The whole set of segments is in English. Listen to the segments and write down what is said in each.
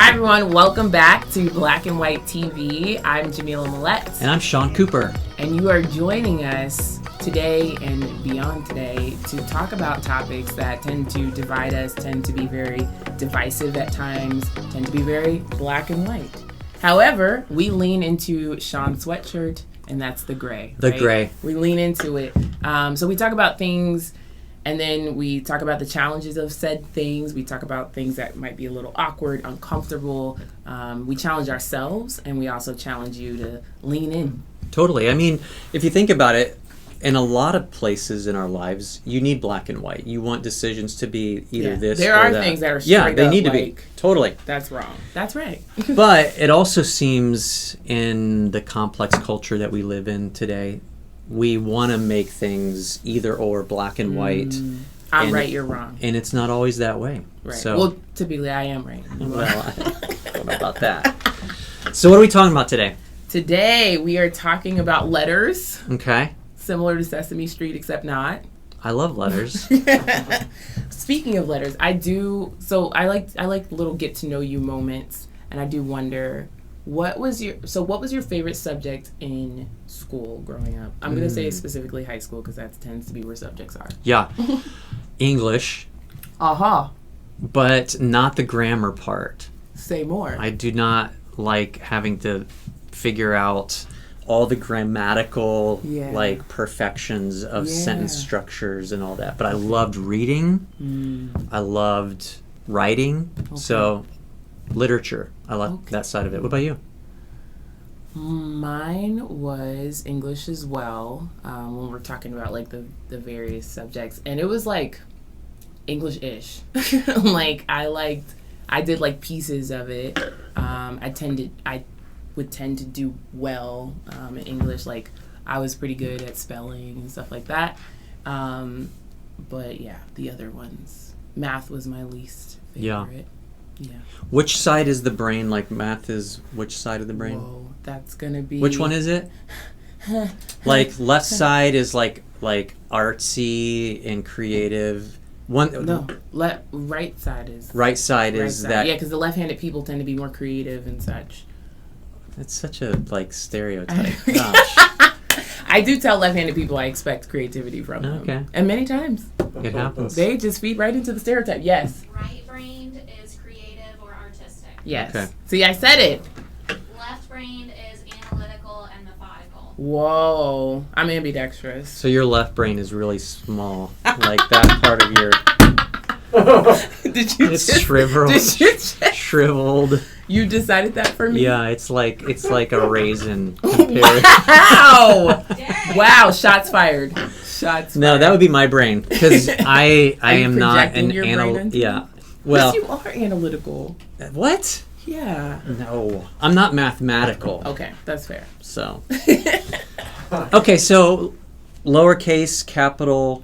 Hi everyone, welcome back to Black and White TV. I'm Jamila Millette. And I'm Sean Cooper. And you are joining us today and beyond today to talk about topics that tend to divide us, tend to be very divisive at times, tend to be very black and white. However, we lean into Sean's sweatshirt, and that's the gray. The gray. We lean into it. So we talk about things, and then we talk about the challenges of said things. We talk about things that might be a little awkward, uncomfortable. We challenge ourselves, and we also challenge you to lean in. Totally. I mean, if you think about it, in a lot of places in our lives, you need black and white. You want decisions to be either this or that. There are things that are straight up, they need to be. Totally. That's wrong. That's right. But it also seems in the complex culture that we live in today, we want to make things either or, black and white. I'm right, you're wrong. And it's not always that way. Right. So, well, typically I am right. Well, I don't know about that. So what are we talking about today? Today we are talking about letters. Okay. Similar to Sesame Street, except not. I love letters. Speaking of letters, I like little get to know you moments, and I do wonder what was your favorite subject in school growing up? I'm going to say specifically high school because that tends to be where subjects are. Yeah. English. Uh-huh. But not the grammar part. Say more. I do not like having to figure out all the grammatical perfections of sentence structures and all that. But I loved reading. I loved writing. Okay. So literature. I like that side of it. What about you? Mine was English as well, when we're talking about like the various subjects. And it was like English-ish. Like I did like pieces of it. I would tend to do well in English. Like I was pretty good at spelling and stuff like that. But yeah, the other ones. Math was my least favorite. Yeah. Which side is the brain? Like math is which side of the brain? Whoa, that's gonna be. Which one is it? Like left side is like artsy and creative. Right side is. Right side is that. Yeah, because the left-handed people tend to be more creative and such. It's such a stereotype. Gosh. I do tell left-handed people I expect creativity from them. Okay. And many times. It happens. They just feed right into the stereotype. Yes. Right-brained is creative or artistic. Yes. Okay. See, I said it. Left-brained is analytical and methodical. Whoa. I'm ambidextrous. So your left brain is really small. Like that part of your... It's shriveled. You decided that for me? Yeah, it's like a raisin compared. Wow! Wow, shots fired. No, that would be my brain because I am not an analytical. Yeah. Well, yes, you are analytical. What? Yeah. No, I'm not mathematical. Okay, that's fair. So. Okay, so lowercase, capital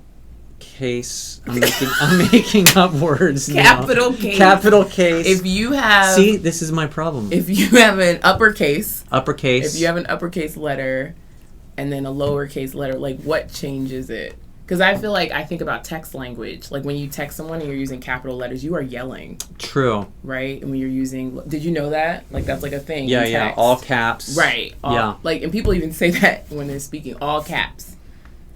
case. I'm making up words now. Capital case. Capital case. If you have... See, this is my problem. If you have an uppercase. Uppercase. If you have an uppercase letter and then a lowercase letter, like what changes it? Because I feel like I think about text language. Like when you text someone and you're using capital letters, you are yelling. True. Right? And when you're using... Did you know that? Like that's like a thing. Yeah. All caps. Right. Like, and people even say that when they're speaking, all caps.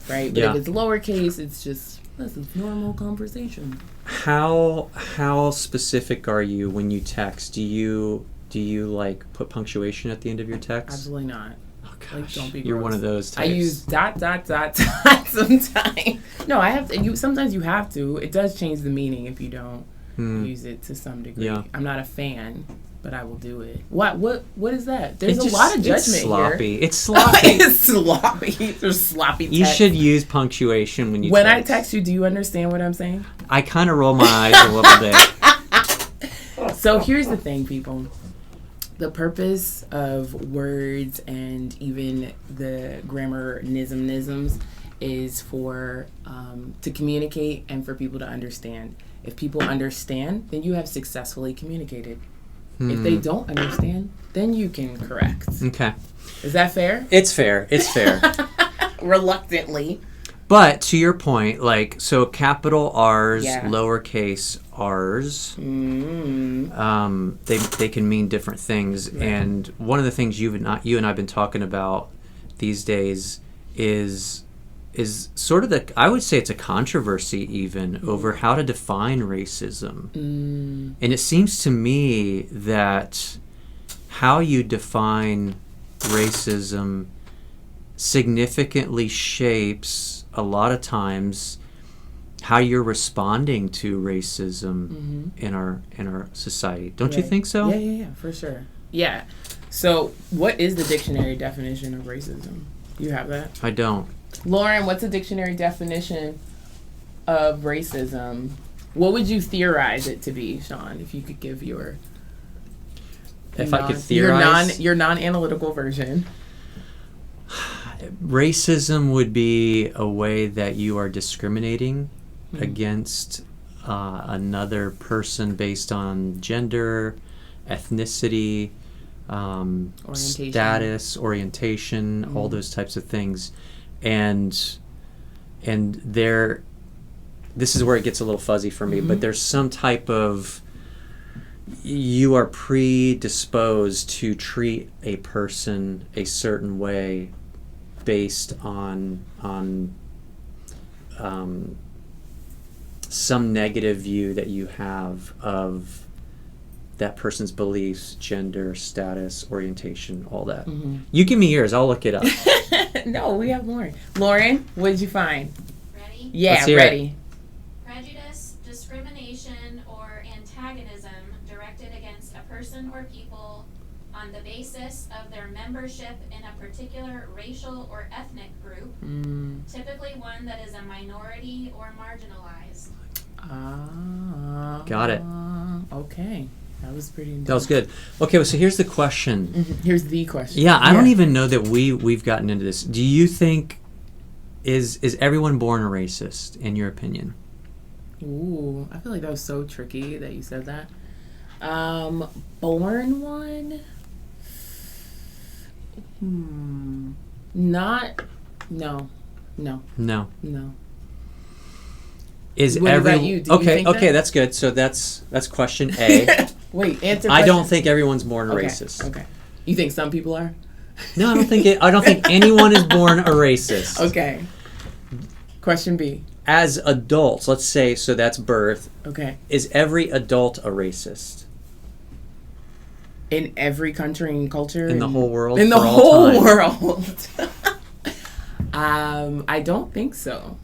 Right? But if it's lowercase, it's just... This is normal conversation. How specific are you when you text? Do you like put punctuation at the end of your text? Absolutely not. Oh gosh, like, don't be you're gross. one of those types. I use ... sometimes. No, I have to. Sometimes you have to. It does change the meaning if you don't use it to some degree. Yeah. I'm not a fan, but I will do it. What is that? There's a lot of judgment it's sloppy. here. It's sloppy. It's sloppy. There's sloppy text. You should use punctuation when you text. I text you, do you understand what I'm saying? I kind of roll my eyes a little bit. So here's the thing, people. The purpose of words and even the grammarisms is for to communicate and for people to understand. If people understand, then you have successfully communicated. If they don't understand, then you can correct. Okay. Is that fair? It's fair. It's fair. Reluctantly. But to your point, like, so capital R's, Yeah. lowercase r's, they can mean different things. Right. And one of the things you and I have been talking about these days is sort of I would say it's a controversy even over how to define racism. And it seems to me that how you define racism significantly shapes a lot of times how you're responding to racism in our society. Don't you think so? Yeah, for sure. Yeah. So, what is the dictionary definition of racism? You have that? I don't. Lauren, what's the dictionary definition of racism? What would you theorize it to be, Sean, if you could give your... If I could theorize... Your non-analytical version. Racism would be a way that you are discriminating against another person based on gender, ethnicity, status, orientation, all those types of things. And this is where it gets a little fuzzy for me, but there's some type of, you are predisposed to treat a person a certain way based on some negative view that you have of that person's beliefs, gender, status, orientation, all that. You give me yours, I'll look it up. No, we have Lauren. Lauren, what did you find? Ready? Yeah, ready. Prejudice, discrimination, or antagonism directed against a person or people on the basis of their membership in a particular racial or ethnic group, typically one that is a minority or marginalized. Got it. Okay. That was pretty intense. That was good. Okay, well, so here's the question. Here's the question. Yeah, I don't even know that we've gotten into this. Do you think, is everyone born a racist, in your opinion? Ooh, I feel like that was so tricky that you said that. Born one? Not, no. Is what about you? Do you think okay, that? that's good. So that's question A. Wait, answer. I don't think everyone's born a racist. Okay. You think some people are? No, I don't think anyone is born a racist. Okay. Question B. As adults, let's say, so that's birth. Okay. Is every adult a racist? In every country and culture? In the whole world? In the whole world. I don't think so.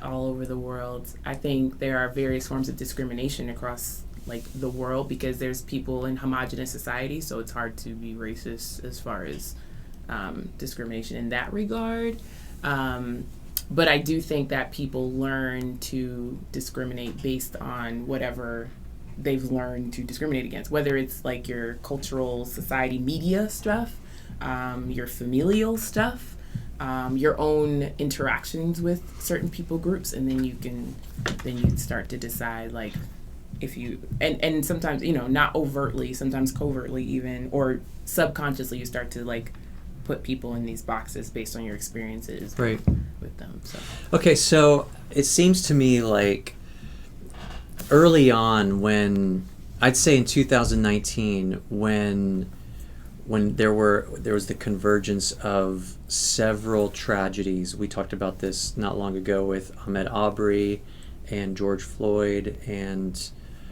All over the world. I think there are various forms of discrimination across like the world because there's people in homogenous society, so it's hard to be racist as far as discrimination in that regard. But I do think that people learn to discriminate based on whatever they've learned to discriminate against, whether it's like your cultural society media stuff, your familial stuff, your own interactions with certain people groups, and then you start to decide like if you and sometimes not overtly, sometimes covertly even, or subconsciously you start to like put people in these boxes based on your experiences with them. So okay, so it seems to me like early on, when I'd say in 2019, when there was the convergence of several tragedies. We talked about this not long ago with Ahmaud Arbery and George Floyd, and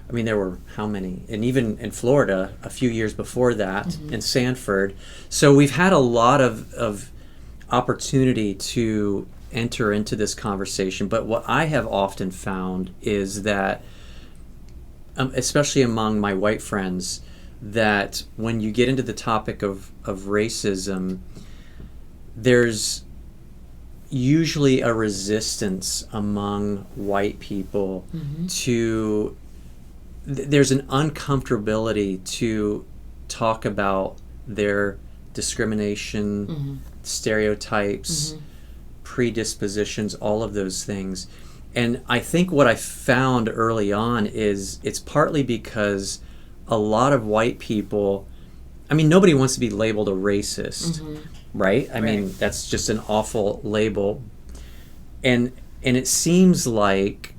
I mean there were how many? And even in Florida a few years before that, in Sanford. So we've had a lot of opportunity to enter into this conversation. But what I have often found is that, especially among my white friends, that when you get into the topic of racism, there's usually a resistance among white people to, there's an uncomfortability to talk about their discrimination, stereotypes, predispositions, all of those things. And I think what I found early on is it's partly because a lot of white people, I mean, nobody wants to be labeled a racist, right? I mean, that's just an awful label. and it seems like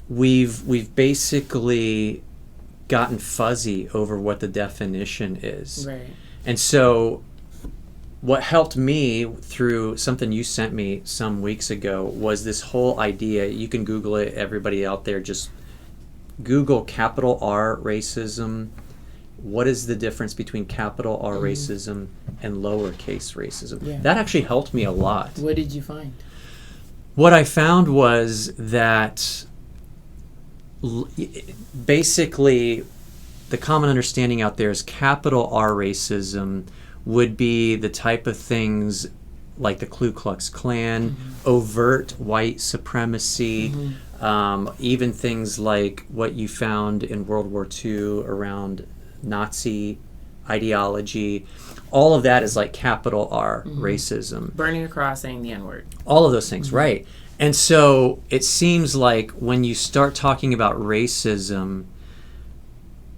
we've basically gotten fuzzy over what the definition is. Right. And so what helped me through something you sent me some weeks ago was this whole idea. You can Google it, everybody out there, just Google capital R racism. What is the difference between capital R racism and lowercase racism? Yeah. That actually helped me a lot. What did you find? What I found was that basically the common understanding out there is capital R racism would be the type of things like the Ku Klux Klan, overt white supremacy, even things like what you found in World War II around Nazi ideology. All of that is like capital R racism. Burning a cross, saying the N-word. All of those things, right. And so it seems like when you start talking about racism,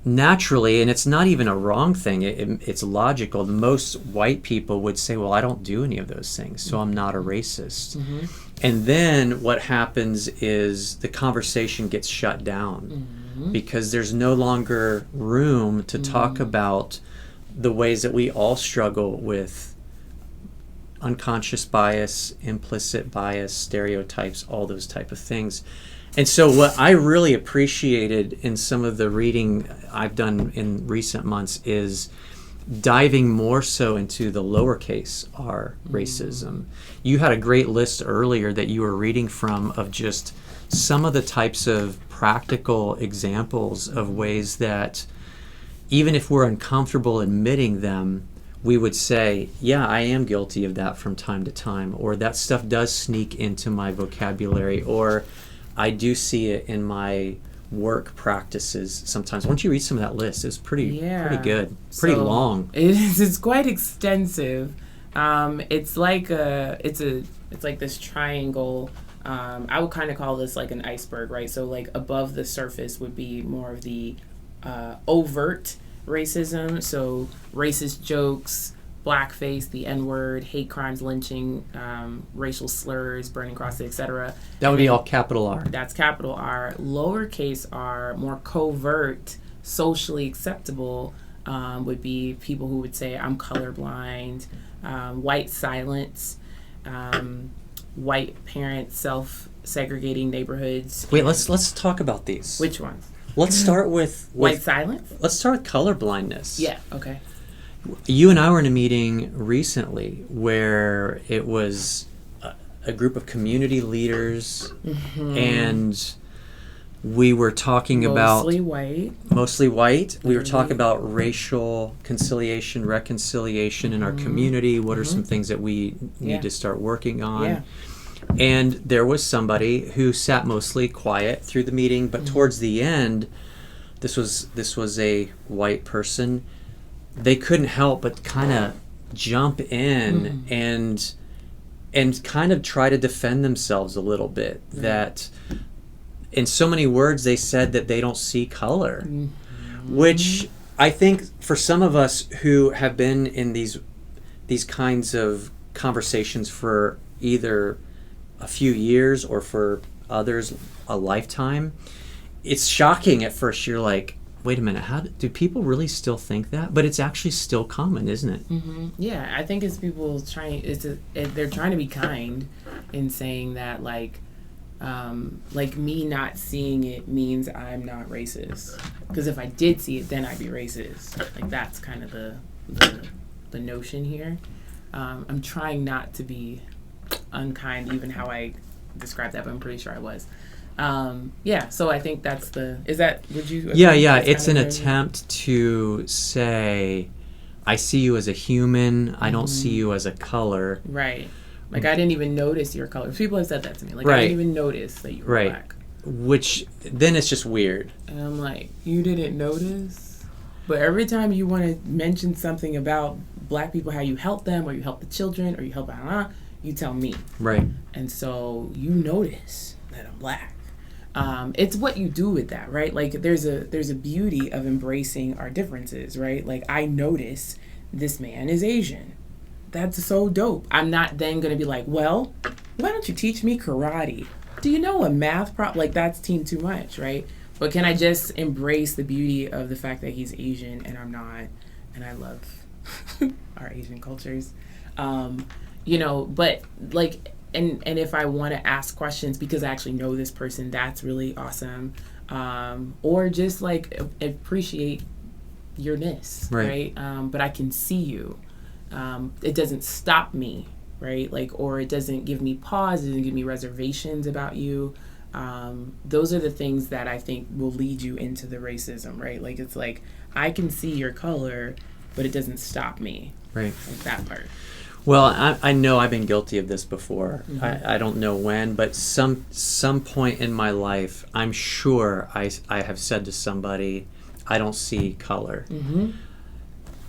naturally, and it's not even a wrong thing, it's logical, most white people would say, well, I don't do any of those things, so I'm not a racist. And then what happens is the conversation gets shut down because there's no longer room to talk about the ways that we all struggle with unconscious bias, implicit bias, stereotypes, all those type of things. And so what I really appreciated in some of the reading I've done in recent months is diving more so into the lowercase r racism. You had a great list earlier that you were reading from of just some of the types of practical examples of ways that even if we're uncomfortable admitting them, we would say, yeah, I am guilty of that from time to time, or that stuff does sneak into my vocabulary, or I do see it in my work practices sometimes. Why don't you read some of that list? It's pretty good, pretty long. It is. It's quite extensive. It's like this triangle. I would kind of call this like an iceberg, right? So like above the surface would be more of the overt racism. So racist jokes, blackface, the N-word, hate crimes, lynching, racial slurs, burning crosses, etc. That would be all capital R. That's capital R. Lowercase r, more covert, socially acceptable, would be people who would say, I'm colorblind, white silence, white parents, self-segregating neighborhoods. Wait, let's talk about these. Which ones? Let's start with white silence? Let's start with colorblindness. Yeah, okay. You and I were in a meeting recently where it was a group of community leaders, and we were talking about mostly white. We were talking about racial conciliation, reconciliation in our community. What are some things that we need to start working on? Yeah. And there was somebody who sat mostly quiet through the meeting, but towards the end, this was a white person. They couldn't help but kind of jump in and kind of try to defend themselves a little bit. That in so many words they said that they don't see color, which I think for some of us who have been in these kinds of conversations for either a few years or for others a lifetime, it's shocking at first. You're like, wait a minute, how do people really still think that? But it's actually still common, isn't it? Yeah, I think it's people trying. They're trying to be kind in saying that, like me not seeing it means I'm not racist. Because if I did see it, then I'd be racist. Like that's kind of the notion here. I'm trying not to be unkind, even how I described that, but I'm pretty sure I was. So I think that's would you agree? Yeah, it's an attempt to say, I see you as a human, I don't see you as a color. Right. Like, I didn't even notice your color. People have said that to me. Like, I didn't even notice that you were black. Which, then it's just weird. And I'm like, you didn't notice? But every time you want to mention something about black people, how you help them, or you help the children, or you help, you tell me. Right. And so you notice that I'm black. It's what you do with that, right? Like there's a beauty of embracing our differences, right? Like I notice this man is Asian, that's so dope. I'm not then going to be like, well, why don't you teach me karate? Do you know a math problem? Like, that's team too much, right? But can I just embrace the beauty of the fact that he's Asian and I'm not, and I love our Asian cultures, but like, and if I want to ask questions because I actually know this person, that's really awesome. Or just like appreciate yourness, right? But I can see you. It doesn't stop me, right? Like, or it doesn't give me pause, it doesn't give me reservations about you. Those are the things that I think will lead you into the racism, right? Like, it's like, I can see your color, but it doesn't stop me. Right. Like that part. Well, I know I've been guilty of this before. Mm-hmm. I don't know when, but some point in my life, I'm sure I have said to somebody, I don't see color. Mm-hmm.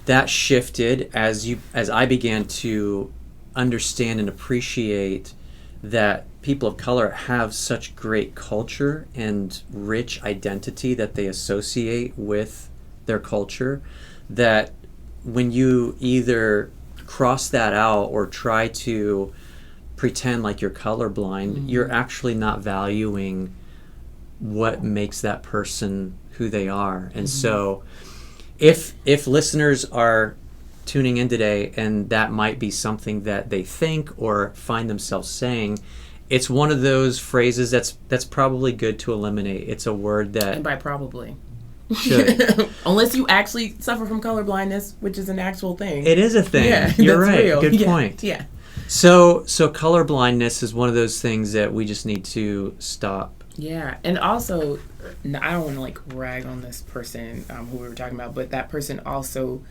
That shifted as I began to understand and appreciate that people of color have such great culture and rich identity that they associate with their culture, that when you either cross that out or try to pretend like you're colorblind, you're actually not valuing what makes that person who they are. And so if listeners are tuning in today and that might be something that they think or find themselves saying, it's one of those phrases that's probably good to eliminate. It's a word that... And by probably. Should. Unless you actually suffer from colorblindness, which is an actual thing. It is a thing. Yeah, You're that's right. real. Good Yeah. point. Yeah. So colorblindness is one of those things that we just need to stop. Yeah, and also, I don't want to like rag on this person who we were talking about, but that person also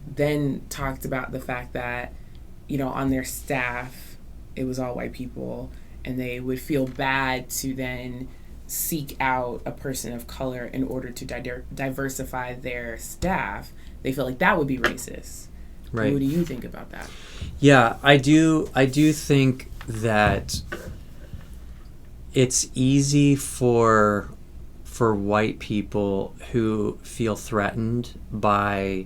then talked about the fact that, on their staff, it was all white people, and they would feel bad to then seek out a person of color in order to diversify their staff. They feel like that would be racist. Right. What do you think about that? Yeah, I do think that it's easy for white people who feel threatened by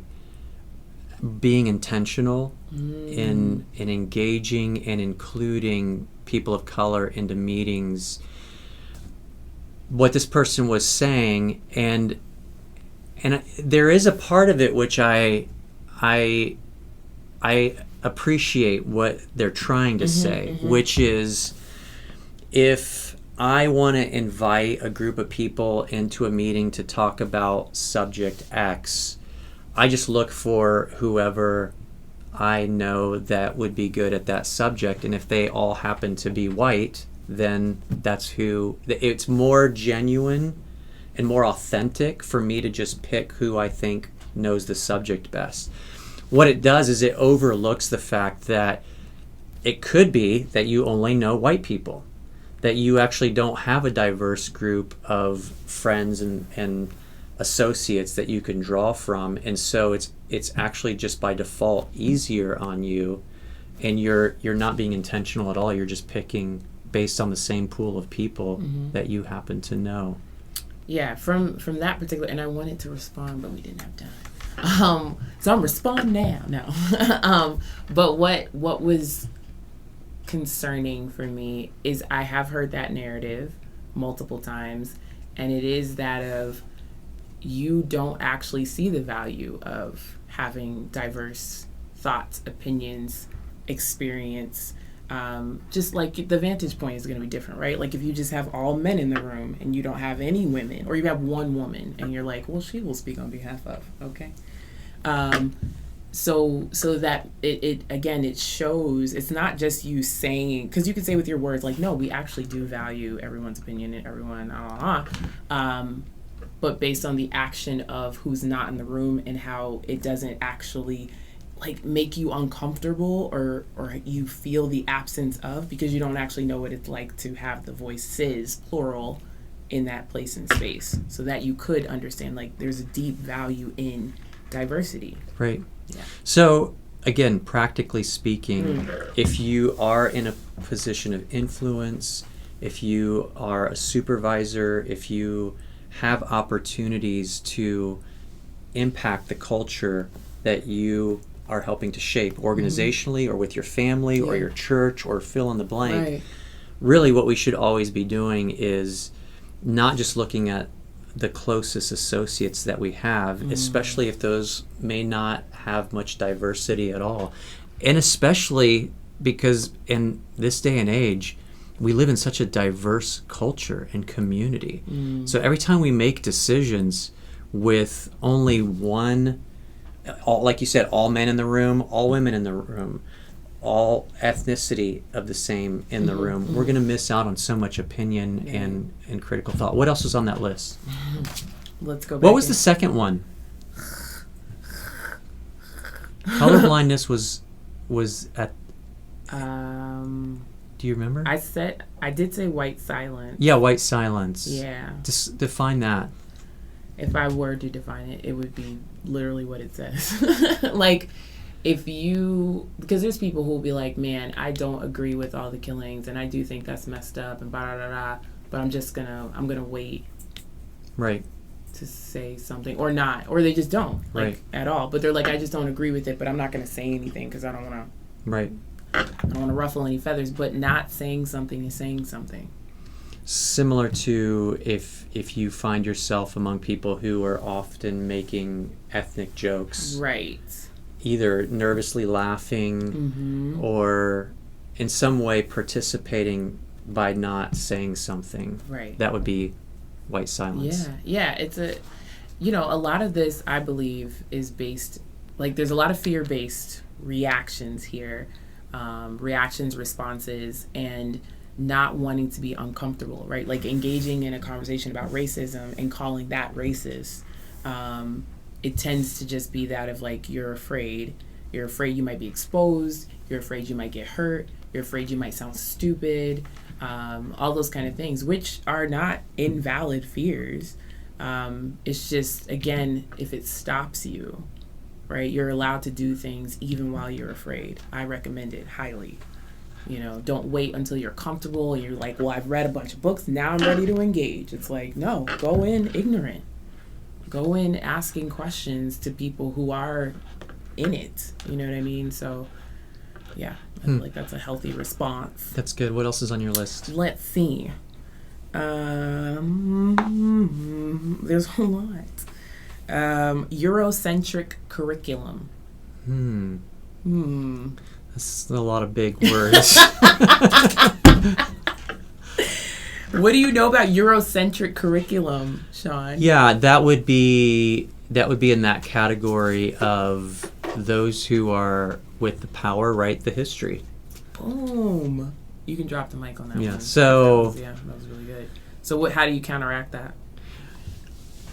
being intentional in engaging and including people of color into meetings. What this person was saying, and there is a part of it which I appreciate what they're trying to say, which is, if I want to invite a group of people into a meeting to talk about subject X, I just look for whoever I know that would be good at that subject, and if they all happen to be white, then that's who. It's more genuine and more authentic for me to just pick who I think knows the subject best. What it does is it overlooks the fact that it could be that you only know white people, that you actually don't have a diverse group of friends and associates that you can draw from, and so it's actually just by default easier on you, and you're not being intentional at all. You're just picking based on the same pool of people that you happen to know. Yeah, from that particular, and I wanted to respond, but we didn't have time. So I'm responding now. No, but what was concerning for me is I have heard that narrative multiple times, and it is that of, you don't actually see the value of having diverse thoughts, opinions, experience. Just like the vantage point is going to be different, right? Like if you just have all men in the room and you don't have any women, or you have one woman and you're like, well, she will speak on behalf of, okay. So that it again, it shows, it's not just you saying, because you could say with your words like, no, we actually do value everyone's opinion and everyone, but based on the action of who's not in the room and how it doesn't actually like make you uncomfortable or you feel the absence of, because you don't actually know what it's like to have the voices, plural, in that place and space, so that you could understand like there's a deep value in diversity. Right. Yeah. So again, practically speaking, if you are in a position of influence, if you are a supervisor, if you have opportunities to impact the culture that you are helping to shape organizationally or with your family or your church or fill in the blank. Right. Really what we should always be doing is not just looking at the closest associates that we have, especially if those may not have much diversity at all. And especially because in this day and age, we live in such a diverse culture and community. So every time we make decisions with only one, like you said, all men in the room, all women in the room, all ethnicity of the same in the room, we're going to miss out on so much opinion and critical thought. What else was on that list? Let's go back. What was the second one? Colorblindness was at... do you remember? I did say white silence. Yeah, white silence. Yeah. Just define that. If I were to define it, it would be literally what it says. Like, because there's people who will be like, man, I don't agree with all the killings, and I do think that's messed up, and but I'm gonna wait. Right. To say something, or not, or they just don't, like, right. at all. But they're like, I just don't agree with it, but I'm not gonna say anything because I don't want to. Right. I don't want to ruffle any feathers, but not saying something is saying something. Similar to if you find yourself among people who are often making ethnic jokes. Right. Either nervously laughing or in some way participating by not saying something. Right. That would be white silence. Yeah. It's a lot of this, I believe, is based, like, there's a lot of fear-based reactions here. Reactions, responses, and not wanting to be uncomfortable, right? Like engaging in a conversation about racism and calling that racist. It tends to just be that of like, you're afraid you might be exposed, you're afraid you might get hurt, you're afraid you might sound stupid, all those kind of things, which are not invalid fears. It's just, again, if it stops you, right? You're allowed to do things even while you're afraid. I recommend it highly. Don't wait until you're comfortable and you're like, well, I've read a bunch of books, now I'm ready to engage. It's like, no, go in ignorant. Go in asking questions to people who are in it. You know what I mean? So, yeah, I feel like that's a healthy response. That's good. What else is on your list? Let's see. There's a lot. Eurocentric curriculum. That's a lot of big words. What do you know about Eurocentric curriculum, Sean? Yeah, that would be in that category of those who are with the power, right? The history. Boom. You can drop the mic on that one. Yeah. So that was really good. So how do you counteract that?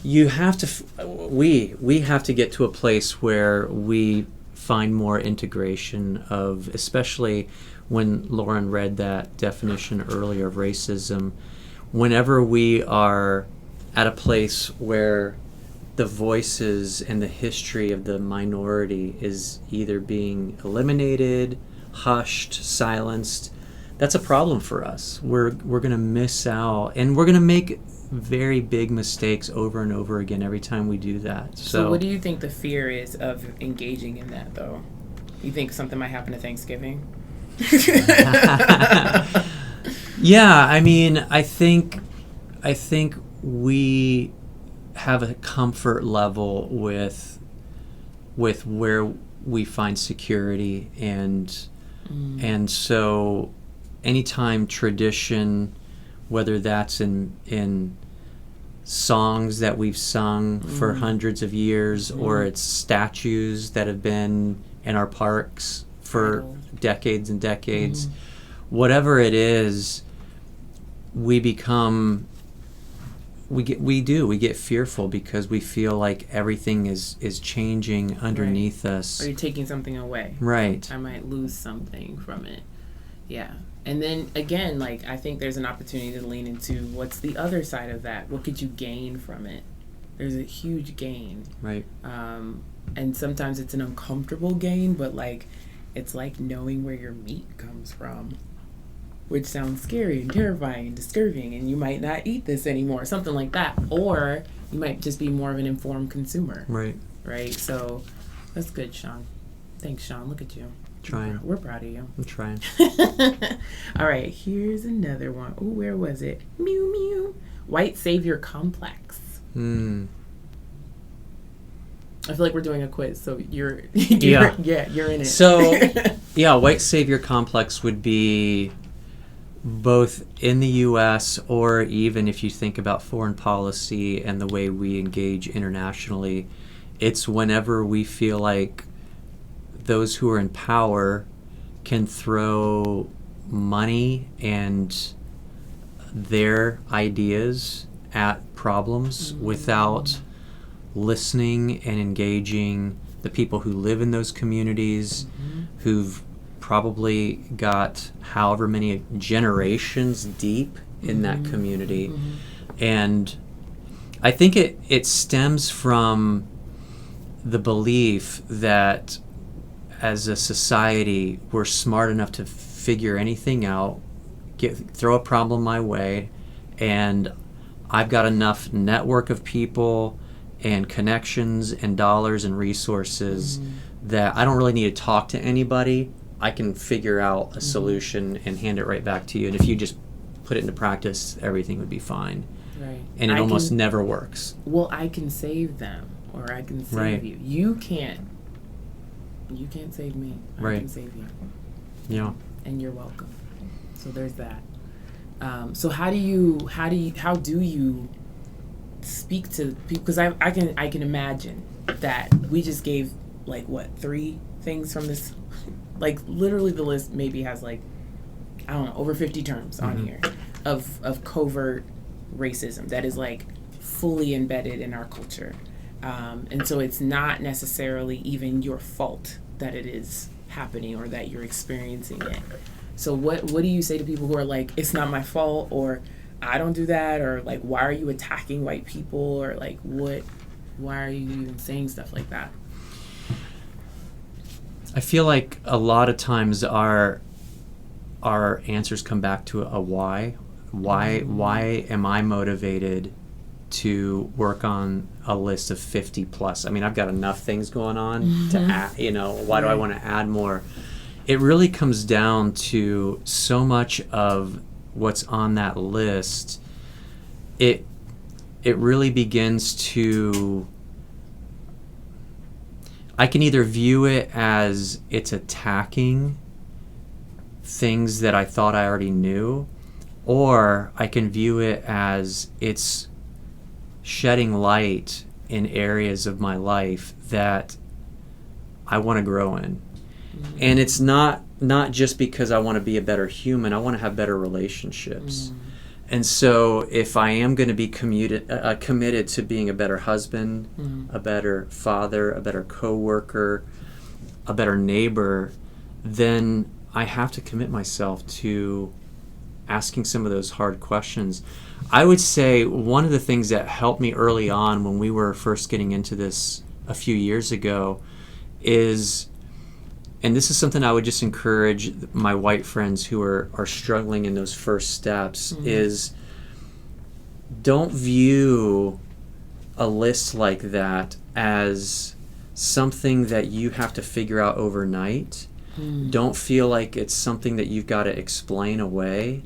You have to. We have to get to a place where we find more integration of, especially when Lauren read that definition earlier of racism, whenever we are at a place where the voices and the history of the minority is either being eliminated, hushed, silenced, that's a problem for us. We're going to miss out, and we're going to make very big mistakes over and over again every time we do that. So what do you think the fear is of engaging in that, though? You think something might happen to Thanksgiving? Yeah, I mean, I think we have a comfort level with where we find security, and so anytime tradition, whether that's in songs that we've sung for hundreds of years, or it's statues that have been in our parks for decades and decades, whatever it is, we get fearful because we feel like everything is changing underneath us. Or you're taking something away. Right. I might lose something from it. Yeah. And then again, like, I think there's an opportunity to lean into what's the other side of that. What could you gain from it? There's a huge gain. Right. And sometimes it's an uncomfortable gain, but like, it's like knowing where your meat comes from, which sounds scary and terrifying and disturbing, and you might not eat this anymore, something like that. Or you might just be more of an informed consumer. Right. Right? So that's good, Sean. Thanks, Sean. Look at you. Trying. We're proud of you. I'm trying. All right, here's another one. Oh, where was it? Mew mew. White savior complex. I feel like we're doing a quiz, so you're you're in it. So, yeah, white savior complex would be both in the U.S. or even if you think about foreign policy and the way we engage internationally, it's whenever we feel like those who are in power can throw money and their ideas at problems without listening and engaging the people who live in those communities, who've probably got however many generations deep in that community. And I think it stems from the belief that as a society we're smart enough to figure anything out, throw a problem my way, and I've got enough network of people and connections and dollars and resources that I don't really need to talk to anybody. I can figure out a solution and hand it right back to you. And if you just put it into practice, everything would be fine. Right. And it almost never works. Well, I can save them, or I can save you. You can't save me. I can save you. Yeah. And you're welcome. So there's that. So how do you speak to people? Because I can imagine that we just gave 3 things from this. Literally the list maybe has over 50 terms on here of covert racism that is fully embedded in our culture. And so it's not necessarily even your fault that it is happening or that you're experiencing it. So what do you say to people who are it's not my fault, or I don't do that, or why are you attacking white people, or why are you even saying stuff like that? I feel like a lot of times our answers come back to a why. Why am I motivated to work on a list of 50 plus? I mean, I've got enough things going on to add, why do I want to add more? It really comes down to so much of what's on that list. It really begins to, I can either view it as it's attacking things that I thought I already knew, or I can view it as it's shedding light in areas of my life that I want to grow in. And it's not just because I want to be a better human. I want to have better relationships. And so if I am going to be committed to being a better husband, a better father, a better coworker, a better neighbor, then I have to commit myself to asking some of those hard questions. I would say one of the things that helped me early on when we were first getting into this a few years ago is, and this is something I would just encourage my white friends who are struggling in those first steps, is don't view a list like that as something that you have to figure out overnight. Don't feel like it's something that you've got to explain away.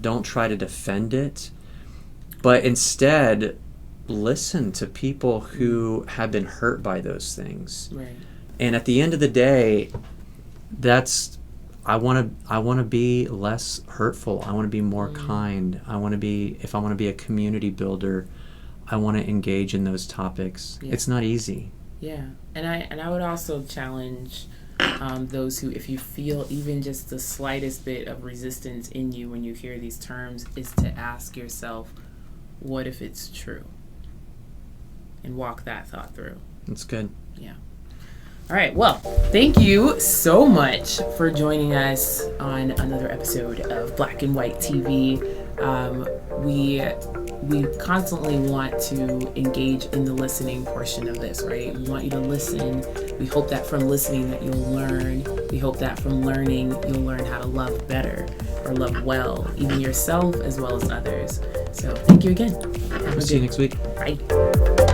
Don't try to defend it. But instead, listen to people who have been hurt by those things. Right. And at the end of the day, I want to be less hurtful. I want to be more kind. If I want to be a community builder, I want to engage in those topics. Yeah. It's not easy. Yeah. And I would also challenge those who, if you feel even just the slightest bit of resistance in you when you hear these terms, is to ask yourself, what if it's true? And walk that thought through. That's good. Yeah. All right. Well, thank you so much for joining us on another episode of Black and White TV. We constantly want to engage in the listening portion of this, right? We want you to listen. We hope that from listening that you'll learn. We hope that from learning you'll learn how to love better or love well, even yourself as well as others. So thank you again. See you next week. Bye.